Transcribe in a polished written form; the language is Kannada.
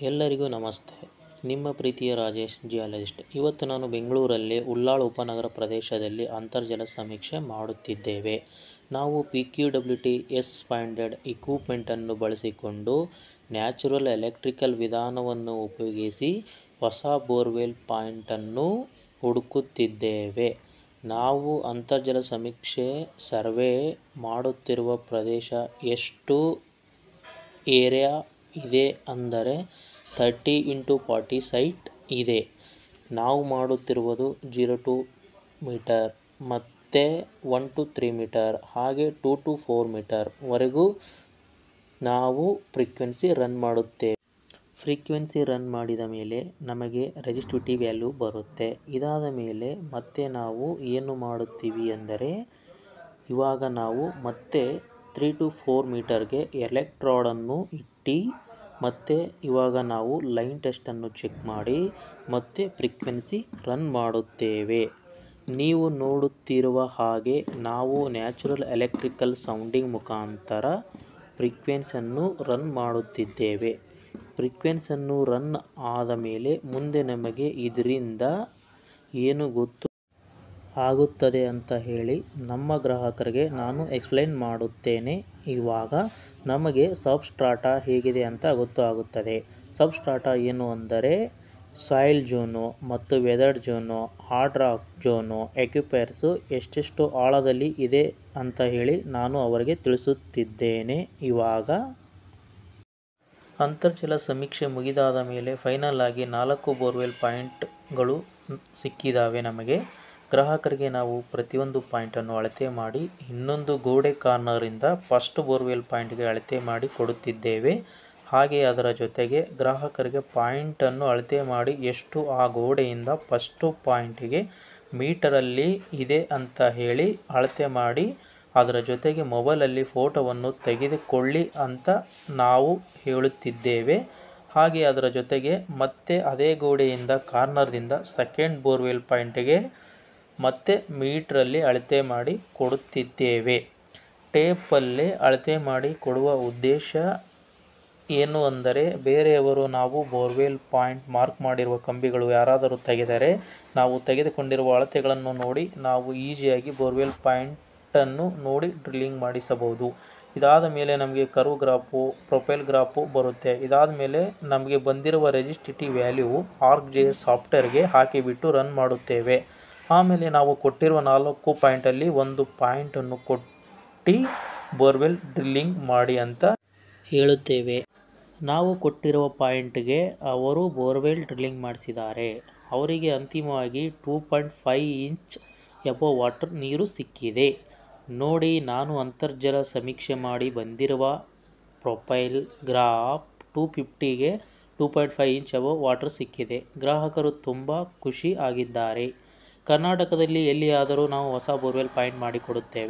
ಎಲ್ಲರಿಗೂ ನಮಸ್ತೆ. ನಿಮ್ಮ ಪ್ರೀತಿಯ ರಾಜೇಶ್ ಜಿಯಾಲಜಿಸ್ಟ್. ಇವತ್ತು ನಾನು ಬೆಂಗಳೂರಲ್ಲಿ ಉಳ್ಳಾಳ ಉಪನಗರ ಪ್ರದೇಶದಲ್ಲಿ ಅಂತರ್ಜಲ ಸಮೀಕ್ಷೆ ಮಾಡುತ್ತಿದ್ದೇವೆ. ನಾವು PQWT S-ಸ್ಟ್ಯಾಂಡರ್ಡ್ ಇಕ್ವಿಪ್ಮೆಂಟನ್ನು ಬಳಸಿಕೊಂಡು ನ್ಯಾಚುರಲ್ ಎಲೆಕ್ಟ್ರಿಕಲ್ ವಿಧಾನವನ್ನು ಉಪಯೋಗಿಸಿ ಹೊಸ ಬೋರ್ವೆಲ್ ಪಾಯಿಂಟನ್ನು ಹುಡುಕುತ್ತಿದ್ದೇವೆ. ನಾವು ಅಂತರ್ಜಲ ಸಮೀಕ್ಷೆ ಸರ್ವೆ ಮಾಡುತ್ತಿರುವ ಪ್ರದೇಶ ಎಷ್ಟು ಏರಿಯಾ ಇದೆ ಅಂದರೆ 30x40 ಸೈಟ್ ಇದೆ. ನಾವು ಮಾಡುತ್ತಿರುವುದು 0 to ಮೀಟರ್ ಮತ್ತು 1 to 3 ಮೀಟರ್ ಹಾಗೆ 2 to 4 ಮೀಟರ್ ವರೆಗೂ ನಾವು ಫ್ರೀಕ್ವೆನ್ಸಿ ರನ್ ಮಾಡುತ್ತೇವೆ. ಫ್ರೀಕ್ವೆನ್ಸಿ ರನ್ ಮಾಡಿದ ಮೇಲೆ ನಮಗೆ ರೆಸಿಸ್ಟಿವಿಟಿ ವ್ಯಾಲ್ಯೂ ಬರುತ್ತೆ. ಇದಾದ ಮೇಲೆ ಮತ್ತೆ ನಾವು ಏನು ಮಾಡುತ್ತೀವಿ ಅಂದರೆ ಇವಾಗ ನಾವು ಮತ್ತೆ 3 to 4 ಮೀಟರ್ಗೆ ಎಲೆಕ್ಟ್ರೋಡನ್ನು ಇಟ್ಟು ಮತ್ತು ಇವಾಗ ನಾವು ಲೈನ್ ಟೆಸ್ಟನ್ನು ಚೆಕ್ ಮಾಡಿ ಮತ್ತೆ ಫ್ರೀಕ್ವೆನ್ಸಿ ರನ್ ಮಾಡುತ್ತೇವೆ. ನೀವು ನೋಡುತ್ತಿರುವ ಹಾಗೆ ನಾವು ನ್ಯಾಚುರಲ್ ಎಲೆಕ್ಟ್ರಿಕಲ್ ಸೌಂಡಿಂಗ್ ಮುಖಾಂತರ ಫ್ರೀಕ್ವೆನ್ಸಿಯನ್ನು ರನ್ ಮಾಡುತ್ತಿದ್ದೇವೆ. ಫ್ರೀಕ್ವೆನ್ಸಿಯನ್ನು ರನ್ ಆದ ಮೇಲೆ ಮುಂದೆ ನಮಗೆ ಇದರಿಂದ ಏನು ಗೊತ್ತು ಆಗುತ್ತದೆ ಅಂತ ಹೇಳಿ ನಮ್ಮ ಗ್ರಾಹಕರಿಗೆ ನಾನು ಎಕ್ಸ್ಪ್ಲೈನ್ ಮಾಡುತ್ತೇನೆ. ಇವಾಗ ನಮಗೆ ಸಬ್ಸ್ಟ್ರಾಟಾ ಹೇಗಿದೆ ಅಂತ ಗೊತ್ತಾಗುತ್ತದೆ. ಸಬ್ಸ್ಟ್ರಾಟಾ ಏನು ಅಂದರೆ ಸಾಯಿಲ್ ಝೋನು ಮತ್ತು weathered zone, hard rock zone, aquifers ಎಷ್ಟೆಷ್ಟು ಆಳದಲ್ಲಿ ಇದೆ ಅಂತ ಹೇಳಿ ನಾನು ಅವರಿಗೆ ತಿಳಿಸುತ್ತಿದ್ದೇನೆ. ಇವಾಗ ಅಂತರ್ಜಲ ಸಮೀಕ್ಷೆ ಮುಗಿದಾದ ಮೇಲೆ ಫೈನಲ್ ಆಗಿ 4 ಬೋರ್ವೆಲ್ ಪಾಯಿಂಟ್ಗಳು ಸಿಕ್ಕಿದ್ದಾವೆ ನಮಗೆ. ಗ್ರಾಹಕರಿಗೆ ನಾವು ಪ್ರತಿಯೊಂದು ಪಾಯಿಂಟನ್ನು ಅಳತೆ ಮಾಡಿ ಇನ್ನೊಂದು ಗೋಡೆ ಕಾರ್ನರಿಂದ ಫಸ್ಟ್ ಬೋರ್ವೆಲ್ ಪಾಯಿಂಟ್ಗೆ ಅಳತೆ ಮಾಡಿ ಕೊಡುತ್ತಿದ್ದೇವೆ. ಹಾಗೆ ಅದರ ಜೊತೆಗೆ ಗ್ರಾಹಕರಿಗೆ ಪಾಯಿಂಟನ್ನು ಅಳತೆ ಮಾಡಿ ಎಷ್ಟು ಆ ಗೋಡೆಯಿಂದ ಫಸ್ಟು ಪಾಯಿಂಟಿಗೆ ಮೀಟರಲ್ಲಿ ಇದೆ ಅಂತ ಹೇಳಿ ಅಳತೆ ಮಾಡಿ ಅದರ ಜೊತೆಗೆ ಮೊಬೈಲಲ್ಲಿ ಫೋಟೋವನ್ನು ತೆಗೆದುಕೊಳ್ಳಿ ಅಂತ ನಾವು ಹೇಳುತ್ತಿದ್ದೇವೆ. ಹಾಗೆ ಅದರ ಜೊತೆಗೆ ಮತ್ತೆ ಅದೇ ಗೋಡೆಯಿಂದ ಕಾರ್ನರ್ದಿಂದ ಸೆಕೆಂಡ್ ಬೋರ್ವೆಲ್ ಪಾಯಿಂಟಿಗೆ ಮತ್ತೆ ಮೀಟ್ರಲ್ಲಿ ಅಳತೆ ಮಾಡಿ ಕೊಡುತ್ತಿದ್ದೇವೆ. ಟೇಪಲ್ಲಿ ಅಳತೆ ಮಾಡಿ ಕೊಡುವ ಉದ್ದೇಶ ಏನು ಅಂದರೆ ಬೇರೆಯವರು ನಾವು ಬೋರ್ವೆಲ್ ಪಾಯಿಂಟ್ ಮಾರ್ಕ್ ಮಾಡಿರುವ ಕಂಬಿಗಳು ಯಾರಾದರೂ ತೆಗೆದರೆ ನಾವು ತೆಗೆದುಕೊಂಡಿರುವ ಅಳತೆಗಳನ್ನು ನೋಡಿ ನಾವು ಈಸಿಯಾಗಿ ಬೋರ್ವೆಲ್ ಪಾಯಿಂಟನ್ನು ನೋಡಿ ಡ್ರಿಲ್ಲಿಂಗ್ ಮಾಡಿಸಬಹುದು. ಇದಾದ ಮೇಲೆ ನಮಗೆ ಕರ್ವ್ ಗ್ರಾಫು, ಪ್ರೊಫೈಲ್ ಗ್ರಾಫು ಬರುತ್ತೆ. ಇದಾದ ಮೇಲೆ ನಮಗೆ ಬಂದಿರುವ ರೆಸಿಸ್ಟಿವಿಟಿ ವ್ಯಾಲ್ಯೂ ArcGIS ಸಾಫ್ಟ್ವೇರ್ಗೆ ಹಾಕಿಬಿಟ್ಟು ರನ್ ಮಾಡುತ್ತೇವೆ. ಆಮೇಲೆ ನಾವು ಕೊಟ್ಟಿರುವ 4 ಪಾಯಿಂಟಲ್ಲಿ ಒಂದು ಪಾಯಿಂಟನ್ನು ಕೊಟ್ಟು ಬೋರ್ವೆಲ್ ಡ್ರಿಲ್ಲಿಂಗ್ ಮಾಡಿ ಅಂತ ಹೇಳುತ್ತೇವೆ. ನಾವು ಕೊಟ್ಟಿರುವ ಪಾಯಿಂಟ್ಗೆ ಅವರು ಬೋರ್ವೆಲ್ ಡ್ರಿಲ್ಲಿಂಗ್ ಮಾಡಿಸಿದ್ದಾರೆ. ಅವರಿಗೆ ಅಂತಿಮವಾಗಿ 2.5 ಇಂಚ್ ಎಬವ್ ವಾಟರ್ ನೀರು ಸಿಕ್ಕಿದೆ. ನೋಡಿ, ನಾನು ಅಂತರ್ಜಲ ಸಮೀಕ್ಷೆ ಮಾಡಿ ಬಂದಿರುವ ಪ್ರೊಫೈಲ್ ಗ್ರಾಫ್ 250ಗೆ 2.5 ಇಂಚ್ ಎಬವ್ ವಾಟರ್ ಸಿಕ್ಕಿದೆ. ಗ್ರಾಹಕರು ತುಂಬ ಖುಷಿ ಆಗಿದ್ದಾರೆ. ಕರ್ನಾಟಕದಲ್ಲಿ ಎಲ್ಲಿಯಾದರೂ ನಾವು ಹೊಸ ಬೋರ್ವೆಲ್ ಪಾಯಿಂಟ್ ಮಾಡಿಕೊಡುತ್ತೇವೆ.